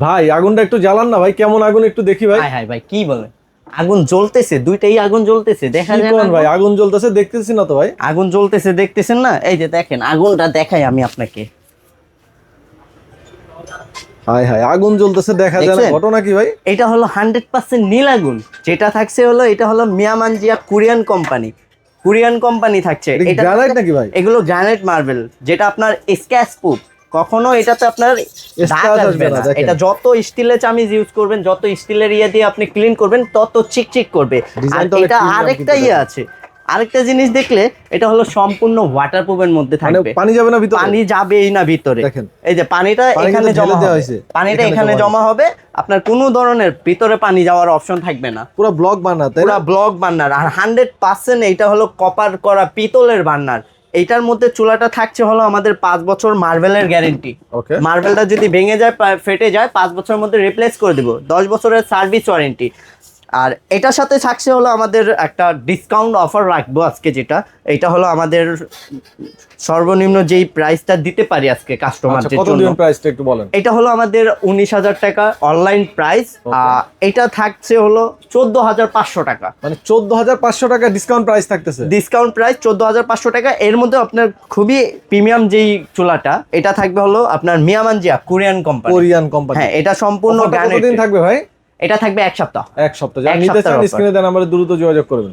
ভাই আগুনটা একটু জ্বালান না ভাই, কেমন আগুন একটু দেখি ভাই। হাই হাই ভাই কি বলেন, আগুন জ্বলতেছে, দুইটাই আগুন জ্বলতেছে, দেখা যায় না ভাই আগুন জ্বলতেছে দেখতেছি না তো ভাই। আগুন জ্বলতেছে দেখতেছেন না? এই যে দেখেন আগুনটা দেখাই আমি আপনাকে। হাই হাই আগুন জ্বলতেছে দেখা যায় না, দেখছেন? ঘটনা কি ভাই? এটা হলো 100% নীল আগুন। যেটা থাকছে হলো এটা হলো মিয়ামানজিয়া কোরিয়ান কোম্পানি থাকছে। এটা গ্রানাইট নাকি ভাই? এগুলো গ্রানাইট মার্বেল, যেটা আপনার স্ক্র্যাচ প্রুফ, কখনো এটাতে আপনার দাগ আসবে না। দেখেন। এটা যত স্টিলের চামিজ ইউজ করবেন, যত স্টিলের ইয়ে দিয়ে আপনি ক্লিন করবেন, তত চিকচিক করবে। আর ডিজাইনটা অনেক এটা premium আরেকটা কিন্তু ইয়ে দেখেন। আছে, আরেকটা জিনিস দেখলে, এটা হলো সম্পূর্ণ ওয়াটারপ্রুফের মধ্যে মানে থাকবে। পানি যাবে না ভিতরে? পানি যাবেই না ভিতরে। দেখেন এই যে পানিটা পানি এখানে কিন্তু জমা ঢেলে দেওয়া হবে, হয়েছে। পানিটা এখানে এখানে জমা জমা হবে, আপনার কোনো ধরনের ভিতরে পানি যাওয়ার অপশন থাকবে না। পুরো ব্লক বানাতে, তাই না? পুরা ব্লক বার্নার। আর 100% এইটা হলো কপার করা পিতলের বার্নার। এইটার মধ্যে চুলাটা থাকছে হলো আমাদের 5 বছর মার্বেলের গ্যারেন্টি। ওকে। মার্বেলটা যদি ভেঙে যায়, ফেটে যায়, 5 বছরের মধ্যে রিপ্লেস করে দিব, 10 বছরের সার্ভিস ওয়ারেন্টি। আর এটার সাথে থাকছে হলো আমাদের একটা ডিসকাউন্ট অফার রাখবো আজকে, যেটা এটা হলো আমাদের সর্বনিম্ন যেই প্রাইসটা দিতে পারি আজকে কাস্টমারদের কত জন্য। দিবেন প্রাইসটা একটু বলেন। এটা হলো আমাদের 19,000 টাকা অনলাইন প্রাইস। এটা থাকছে হলো 14,500 টাকা, মানে 14,500 টাকা ডিসকাউন্ট প্রাইস থাকতেছে। ডিসকাউন্ট প্রাইস 14,500 টাকা। এর মধ্যে আপনার খুবই প্রিমিয়াম যেই চুলাটা, এটা থাকবে হলো আপনার মিয়ামানজিয়া কোরিয়ান কোম্পানি। হ্যাঁ, এটা সম্পূর্ণ কতদিন থাকবে ভাই? এটা থাকবে 1 সপ্তাহ। এক সপ্তাহ। যারা নিতে চান স্ক্রিনে দেন নাম্বারে দ্রুত যোগাযোগ করবেন।